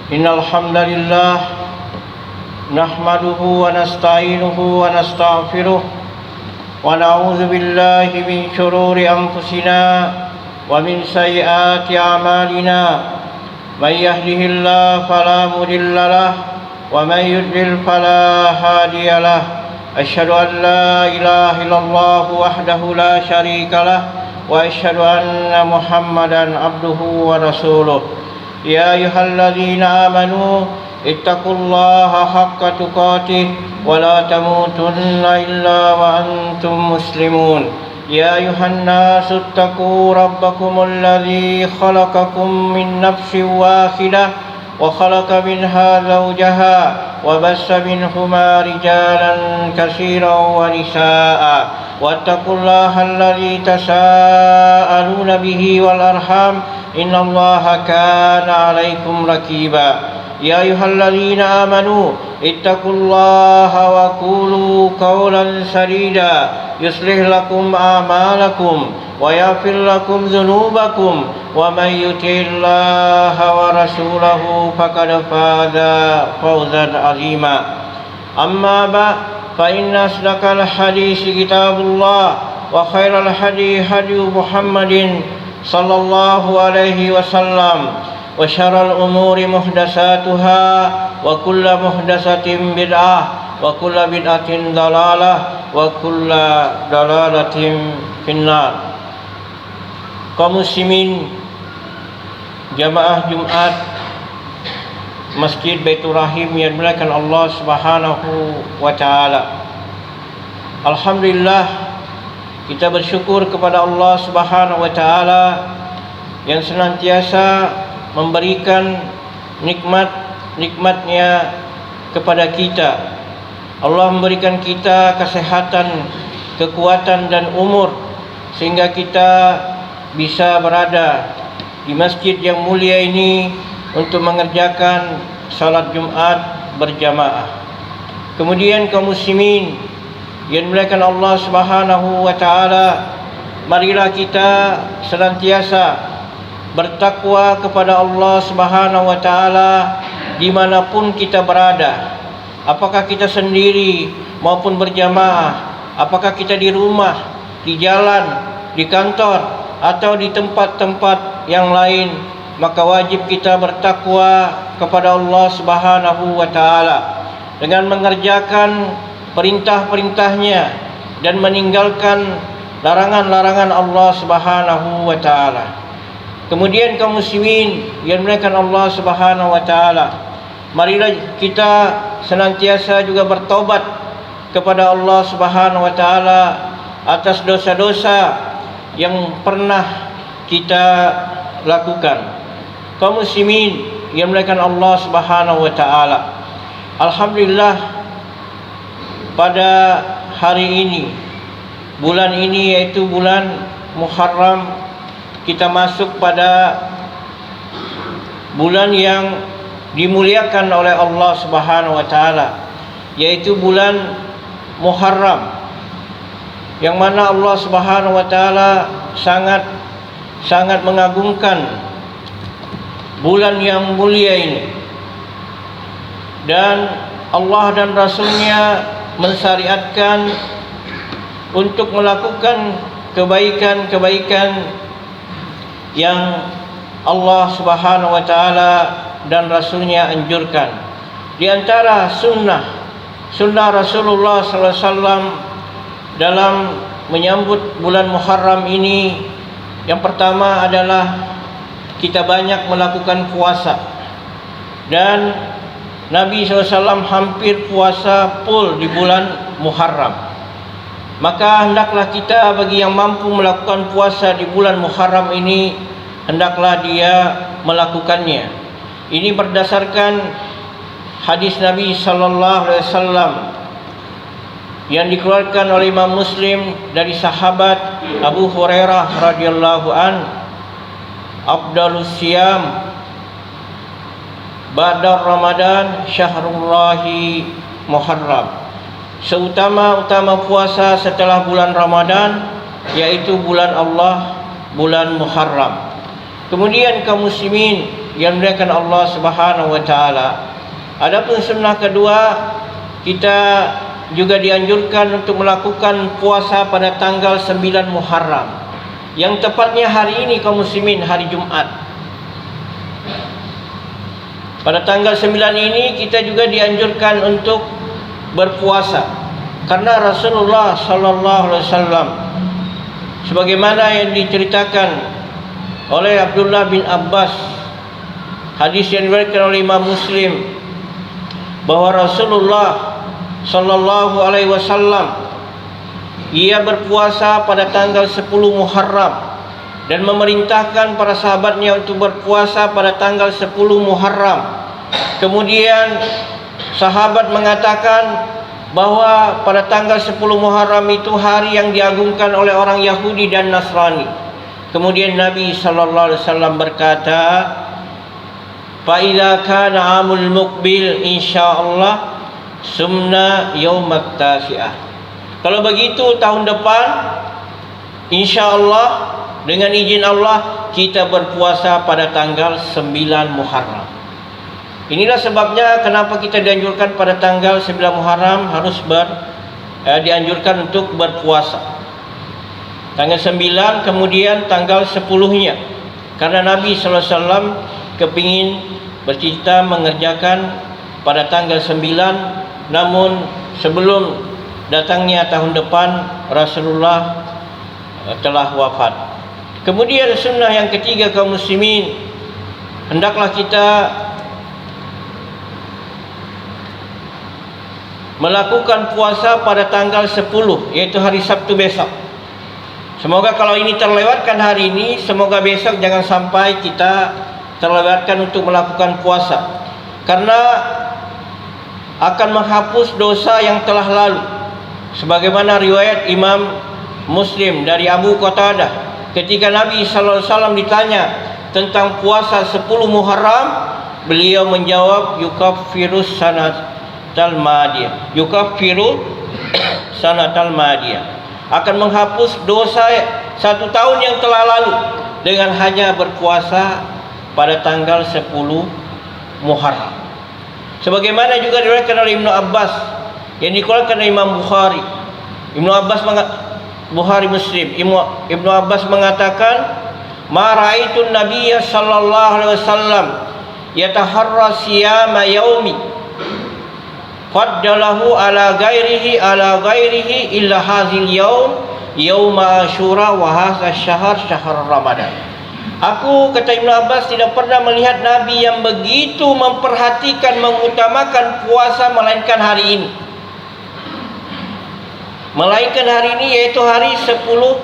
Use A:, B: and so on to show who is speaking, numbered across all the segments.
A: إن الحمد لله نحمده ونستعينه ونستغفره ونعوذ بالله من شرور أنفسنا ومن سيئات أعمالنا من يهده الله فلا مضل له ومن يضلل فلا هادي له أشهد أن لا إله إلا الله وحده لا شريك له وأشهد أن محمدا عبده ورسوله يا أيها الذين آمنوا اتقوا الله حق تقاته ولا تموتن إلا وأنتم مسلمون يا أيها الناس اتقوا ربكم الذي خلقكم من نفس واحدة وخلق منها زوجها وبث منهما رجالا كثيرا ونساء واتقوا الله الذي تساءلون به والأرحام إن الله كان عليكم رقيبا يا أيها الذين آمنوا اتقوا الله وقولوا قولا سديدا يصلح لكم أعمالكم ويغفر لكم ذنوبكم ومن يطع الله ورسوله فقد فاز فوزا عظيما أما بعد فإن أصدق الحديث كتاب الله وخير الهدي هدي محمد صلى الله عليه وسلم وشر الأمور محدثاتها وكل محدثة بدعة وكل بدعة ضلالة وكل ضلالة في النار. Kaum muslimin jamaah Jumat Masjid Baitur Rahim yang dimuliakan Allah Subhanahu wa taala. Alhamdulillah, kita bersyukur kepada Allah Subhanahu wa taala yang senantiasa memberikan nikmat-nikmatnya kepada kita. Allah memberikan kita kesehatan, kekuatan dan umur sehingga kita bisa berada di masjid yang mulia ini untuk mengerjakan salat Jumat berjamaah. Kemudian kaum muslimin yang dimuliakan Allah Subhanahu wa taala, marilah kita senantiasa bertakwa kepada Allah Subhanahu wa taala dimanapun kita berada. Apakah kita sendiri maupun berjamaah, apakah kita di rumah, di jalan, di kantor atau di tempat-tempat yang lain, maka wajib kita bertakwa kepada Allah Subhanahu wa taala dengan mengerjakan perintah-perintahnya dan meninggalkan larangan-larangan Allah Subhanahu wa taala. Kemudian kaum muslimin yang dimuliakan Allah Subhanahu wa taala, marilah kita senantiasa juga bertobat kepada Allah Subhanahu wa taala atas dosa-dosa yang pernah kita lakukan. Kaum muslimin yang dimuliakan Allah Subhanahu wa taala, alhamdulillah pada hari ini, bulan ini yaitu bulan Muharram, kita masuk pada bulan yang dimuliakan oleh Allah Subhanahu wa taala, yaitu bulan Muharram, yang mana Allah Subhanahu wa taala sangat mengagungkan bulan yang mulia ini, dan Allah dan Rasulnya mensyariatkan untuk melakukan kebaikan-kebaikan yang Allah Subhanahu wa taala dan Rasulnya anjurkan. Di antara sunnah Rasulullah sallallahu alaihi wasallam dalam menyambut bulan Muharram ini, yang pertama adalah kita banyak melakukan puasa. Dan Nabi SAW hampir puasa full di bulan Muharram. Maka hendaklah kita, bagi yang mampu melakukan puasa di bulan Muharram ini, hendaklah dia melakukannya. Ini berdasarkan hadis Nabi SAW yang dikeluarkan oleh Imam Muslim dari sahabat Abu Hurairah radhiyallahu an, afdalus siyam ba'da Ramadan syahrullahi Muharram. Seutama-utama puasa setelah bulan Ramadan yaitu bulan Allah, bulan Muharram. Kemudian kaum muslimin yang dimuliakan Allah Subhanahu wa taala. Adapun sunnah kedua, kita juga dianjurkan untuk melakukan puasa pada tanggal 9 Muharram, yang tepatnya hari ini kaum muslimin, hari Jumat. Pada tanggal 9 ini kita juga dianjurkan untuk berpuasa, karena Rasulullah sallallahu alaihi wasallam sebagaimana yang diceritakan oleh Abdullah bin Abbas, hadis yang diriwayatkan oleh Imam Muslim, bahwa Rasulullah sallallahu alaihi wasallam ia berpuasa pada tanggal 10 Muharram dan memerintahkan para sahabatnya untuk berpuasa pada tanggal 10 Muharram. Kemudian sahabat mengatakan bahwa pada tanggal 10 Muharram itu hari yang diagungkan oleh orang Yahudi dan Nasrani. Kemudian Nabi sallallahu alaihi wasallam berkata, "Fa idza kana 'amul muqbil insyaallah sumna yaumat tasi'ah." Kalau begitu tahun depan insyaallah dengan izin Allah kita berpuasa pada tanggal 9 Muharram. Inilah sebabnya kenapa kita dianjurkan pada tanggal 9 Muharram harus dianjurkan untuk berpuasa. Tanggal 9 kemudian tanggal 10-nya. Karena Nabi sallallahu alaihi wasallam kepingin bercita mengerjakan pada tanggal 9, namun sebelum datangnya tahun depan Rasulullah telah wafat. Kemudian sunnah yang ketiga kaum muslimin, hendaklah kita melakukan puasa pada tanggal 10, yaitu hari Sabtu besok. Semoga kalau ini terlewatkan hari ini, semoga besok jangan sampai kita terlewatkan untuk melakukan puasa, karena akan menghapus dosa yang telah lalu. Sebagaimana riwayat Imam Muslim dari Abu Qatadah, ketika Nabi sallallahu alaihi wasallam ditanya tentang puasa 10 Muharram, beliau menjawab, yukaffirus sanatal madiyah. Yukaffiru sanatal madiyah, akan menghapus dosa 1 tahun yang telah lalu dengan hanya berpuasa pada tanggal 10 Muharram. Sebagaimana juga diriwayatkan oleh Ibnu Abbas yang dikeluarkan oleh Imam Bukhari. Bukhari Muslim. Ibnu Abbas mengatakan, "Ma ra'aitu Nabiyya sallallahu alaihi wasallam yataharra siyama yaumi faddalahu ala ghairihi illa hazil yauma Asyura wa hadha syahr Ramadan." Aku, kata Ibnu Abbas, tidak pernah melihat Nabi yang begitu memperhatikan, mengutamakan puasa melainkan hari ini. Melainkan hari ini, yaitu hari 10,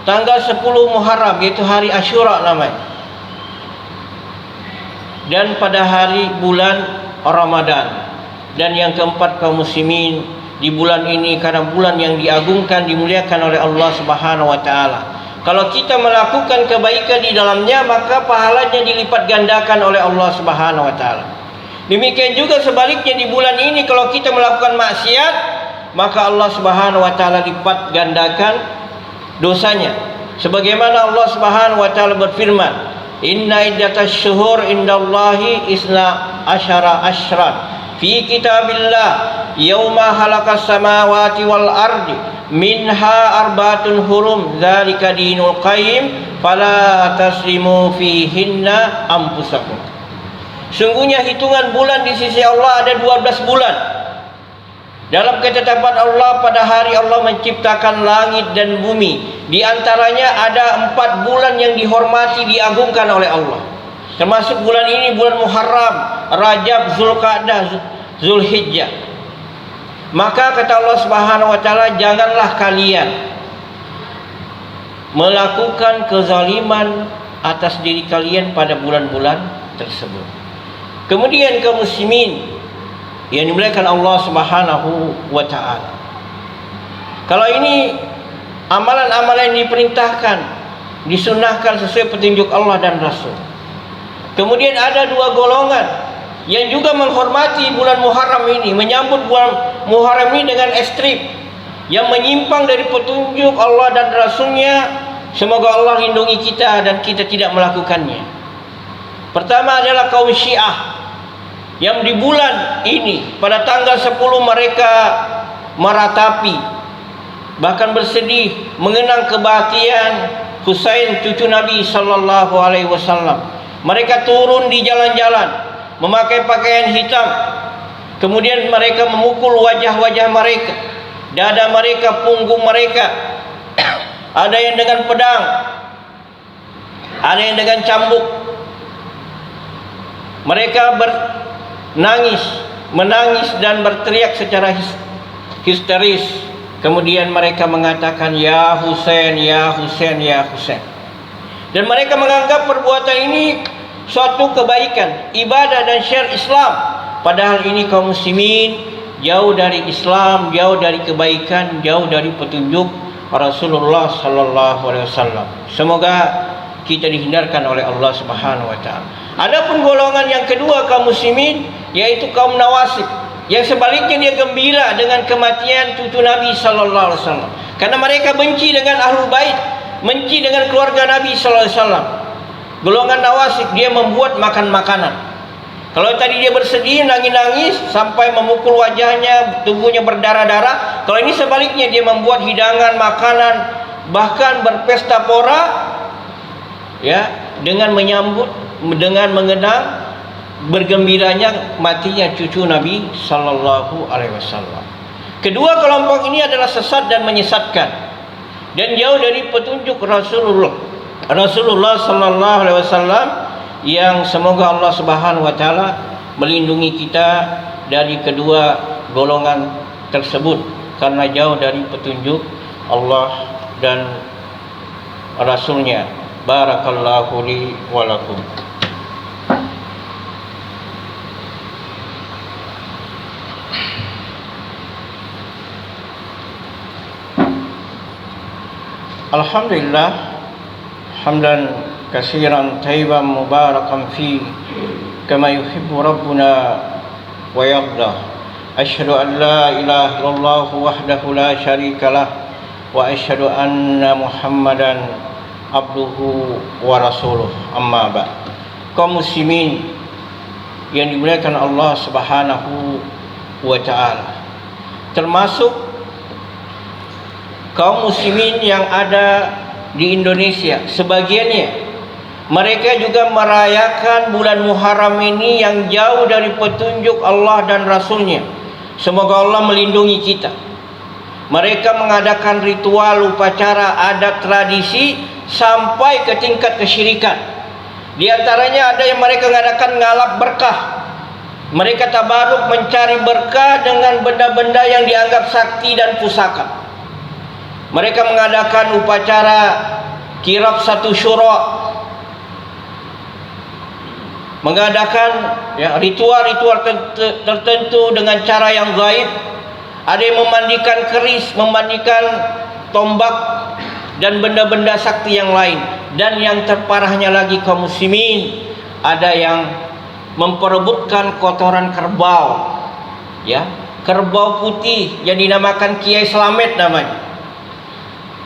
A: tanggal 10 Muharram, yaitu hari Asyura namanya. Dan pada hari bulan Ramadan. Dan yang keempat kaum muslimin, di bulan ini karena bulan yang diagungkan, dimuliakan oleh Allah Subhanahu wa taala. Kalau kita melakukan kebaikan di dalamnya, maka pahalanya dilipat gandakan oleh Allah Subhanahu wa taala. Demikian juga sebaliknya di bulan ini, kalau kita melakukan maksiat, maka Allah Subhanahu wa taala lipat gandakan dosanya. Sebagaimana Allah Subhanahu wa taala berfirman, "Inna iddatash syuhur indallahi isna asyara asyran fi kitabillah yauma khalaqas samawati wal ardi minha arba'atun hurum dzalika dinul qayyim fala taslimu fihinna anfusakum." Sungguhnya hitungan bulan di sisi Allah ada 12 bulan. Dalam ketetapan Allah, pada hari Allah menciptakan langit dan bumi, di antaranya ada 4 bulan yang dihormati, diagungkan oleh Allah. Termasuk bulan ini, bulan Muharram, Rajab, Zulqa'dah, Zulhijjah. Maka kata Allah Subhanahu wa taala, janganlah kalian melakukan kezaliman atas diri kalian pada bulan-bulan tersebut. Kemudian kaum muslimin yang dimuliakan Allah Subhanahu wa taala, kalau ini amalan-amalan yang diperintahkan, disunnahkan sesuai petunjuk Allah dan Rasul. Kemudian ada 2 golongan yang juga menghormati bulan Muharram ini, menyambut bulan Muharram ini dengan ekstrim, yang menyimpang dari petunjuk Allah dan Rasulnya. Semoga Allah lindungi kita dan kita tidak melakukannya. Pertama adalah kaum Syiah, yang di bulan ini pada tanggal 10 mereka meratapi, bahkan bersedih mengenang kematian Husain cucu Nabi sallallahu alaihi wasallam. Mereka turun di jalan-jalan memakai pakaian hitam. Kemudian mereka memukul wajah-wajah mereka, dada mereka, punggung mereka. Ada yang dengan pedang, ada yang dengan cambuk. Mereka menangis dan berteriak secara histeris. Kemudian mereka mengatakan, "Ya Husain, ya Husain, ya Husain." Dan mereka menganggap perbuatan ini suatu kebaikan, ibadah dan syiar Islam. Padahal ini kaum muslimin jauh dari Islam, jauh dari kebaikan, jauh dari petunjuk Rasulullah sallallahu alaihi wasallam. Semoga kita dihindarkan oleh Allah Subhanahu wa taala. Adapun golongan yang kedua kaum muslimin, yaitu kaum Nawasib, yang sebaliknya dia gembira dengan kematian cucu Nabi sallallahu alaihi wasallam. Karena mereka benci dengan Ahlul Bait, benci dengan keluarga Nabi sallallahu alaihi wasallam. Golongan Nawasib, dia membuat makan makanan. Kalau tadi dia bersedih, nangis-nangis sampai memukul wajahnya, tubuhnya berdarah-darah. Kalau ini sebaliknya, dia membuat hidangan makanan, bahkan berpesta pora, ya, dengan menyambut, dengan mengenang bergembiranya matinya cucu Nabi sallallahu alaihi wasallam. Kedua kelompok ini adalah sesat dan menyesatkan dan jauh dari petunjuk Rasulullah sallallahu alaihi wasallam, yang semoga Allah Subhanahu wa taala melindungi kita dari kedua golongan tersebut karena jauh dari petunjuk Allah dan Rasulnya. Barakallahu li wa lakum. Alhamdulillah, hamdan katsiran thayyiban mubarakan fi kama yuhibbu rabbuna wa yarda. Asyhadu an la ilaha illallah wahdahu la syarikalah wa asyhadu anna Muhammadan abduhu wa rasuluh. Amma ba'd. Kaum muslimin yang dimuliakan Allah Subhanahu wa taala, termasuk kaum muslimin yang ada di Indonesia, sebagiannya mereka juga merayakan bulan Muharram ini yang jauh dari petunjuk Allah dan Rasulnya. Semoga Allah melindungi kita. Mereka mengadakan ritual, upacara, adat, tradisi sampai ke tingkat kesyirikan. Di antaranya ada yang mereka mengadakan ngalap berkah. Mereka tabaruk mencari berkah dengan benda-benda yang dianggap sakti dan pusaka. Mereka mengadakan upacara kirab satu syura, mengadakan ritual-ritual tertentu dengan cara yang gaib. Ada yang memandikan keris, memandikan tombak dan benda-benda sakti yang lain. Dan yang terparahnya lagi kaum muslimin, ada yang memperebutkan kotoran kerbau, ya, kerbau putih yang dinamakan Kiai Slamet namanya.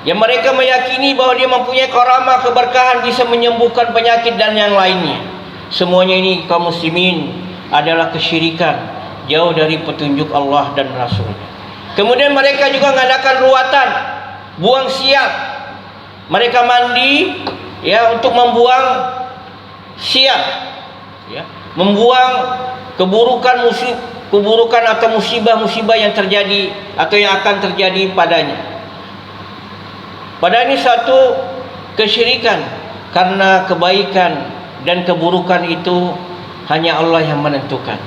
A: Yang mereka meyakini bahwa dia mempunyai karamah, keberkahan, bisa menyembuhkan penyakit dan yang lainnya. Semuanya ini kaum muslimin adalah kesyirikan, jauh dari petunjuk Allah dan Rasulnya. Kemudian mereka juga mengadakan ruatan, buang sial. Mereka mandi, ya, untuk membuang sial, ya, membuang keburukan atau musibah-musibah yang terjadi atau yang akan terjadi padanya. Padahal ini satu kesyirikan, karena kebaikan dan keburukan itu hanya Allah yang menentukan.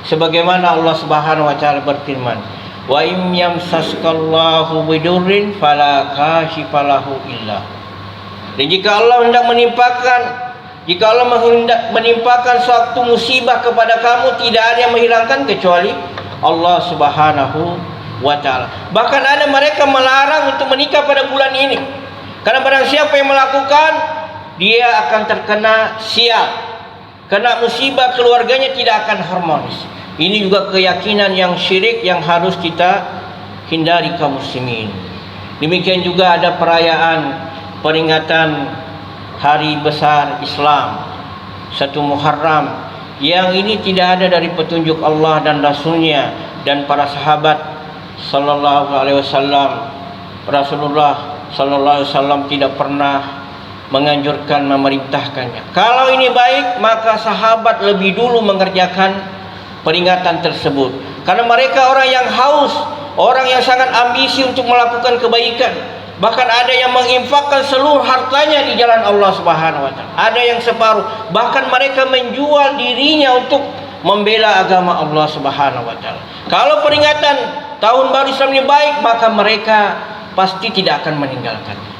A: Sebagaimana Allah Subhanahu wa taala berfirman, "Wa im yamsaskallahu bidurrin fala kashifa lahu illa." Dan jika Allah hendak menimpakan suatu musibah kepada kamu, tidak ada yang menghilangkan kecuali Allah Subhanahu wa taala. Bahkan ada mereka melarang untuk menikah pada bulan ini, karena barang siapa yang melakukan, dia akan terkena sial, kena musibah, keluarganya tidak akan harmonis. Ini juga keyakinan yang syirik yang harus kita hindari kaum muslimin. Demikian juga ada perayaan peringatan hari besar Islam, satu Muharram, yang ini tidak ada dari petunjuk Allah dan Rasulnya dan para sahabat sallallahu alaihi wasallam. Rasulullah sallallahu alaihi wasallam tidak pernah menganjurkan, memerintahkannya. Kalau ini baik, maka sahabat lebih dulu mengerjakan peringatan tersebut, karena mereka orang yang haus, orang yang sangat ambisi untuk melakukan kebaikan. Bahkan ada yang menginfakkan seluruh hartanya di jalan Allah Subhanahu wa taala. Ada yang separuh, bahkan mereka menjual dirinya untuk membela agama Allah Subhanahu wa taala. Kalau peringatan tahun baru Islam ini baik, maka mereka pasti tidak akan meninggalkannya.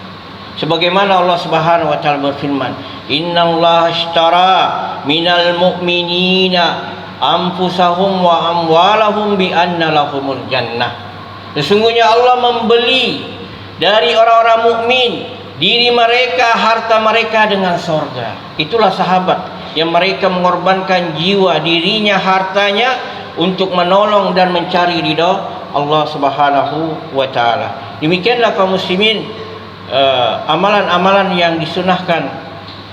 A: Sebagaimana Allah Subhanahu wa taala berfirman, "Innallaha ashtara minal mu'minina anfusahum wa amwalahum bi anna lahumul jannah." Sesungguhnya Allah membeli dari orang-orang mukmin diri mereka, harta mereka dengan sorga. Itulah sahabat yang mereka mengorbankan jiwa, dirinya, hartanya untuk menolong dan mencari ridha Allah Subhanahu wa taala. Demikianlah kaum muslimin, amalan-amalan yang disunahkan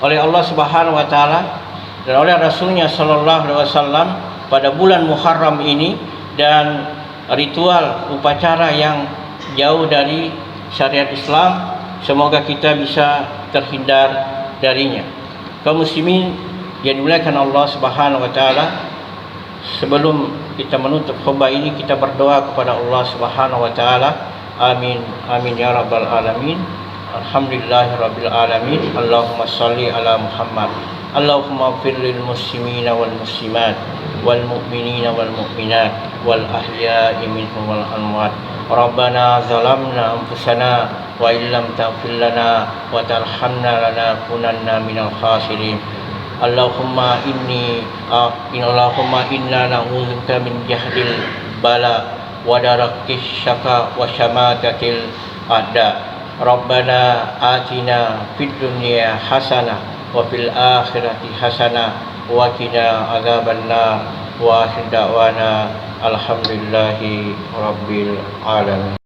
A: oleh Allah Subhanahu wa taala dan oleh Rasulnya sallallahu alaihi wasallam pada bulan Muharram ini, dan ritual upacara yang jauh dari syariat Islam, semoga kita bisa terhindar darinya. Kaum muslimin yang dimuliakan Allah Subhanahu wa taala, sebelum kita menutup khutbah ini, kita berdoa kepada Allah Subhanahu wa taala. Amin amin ya rabbal alamin. Alhamdulillahirabbil alamin. Allahumma shalli ala Muhammad. Allahumma ighfir lil muslimina wal muslimat wal mu'minina wal mu'minat wal ahya'i minhum wal amwat. Rabbana zalamna anfusana wa illam taghfir lana wa tarhamna lanakunanna minal khasirin. Allahumma inna na'udzubika min jahdil bala wa darakis syaka wa syamatatil a'da. Rabbana atina fid dunya hasanah wa fil akhirati hasanah wa qina adzabannar. Wa akhir da'wana alhamdulillahi rabbil alamin.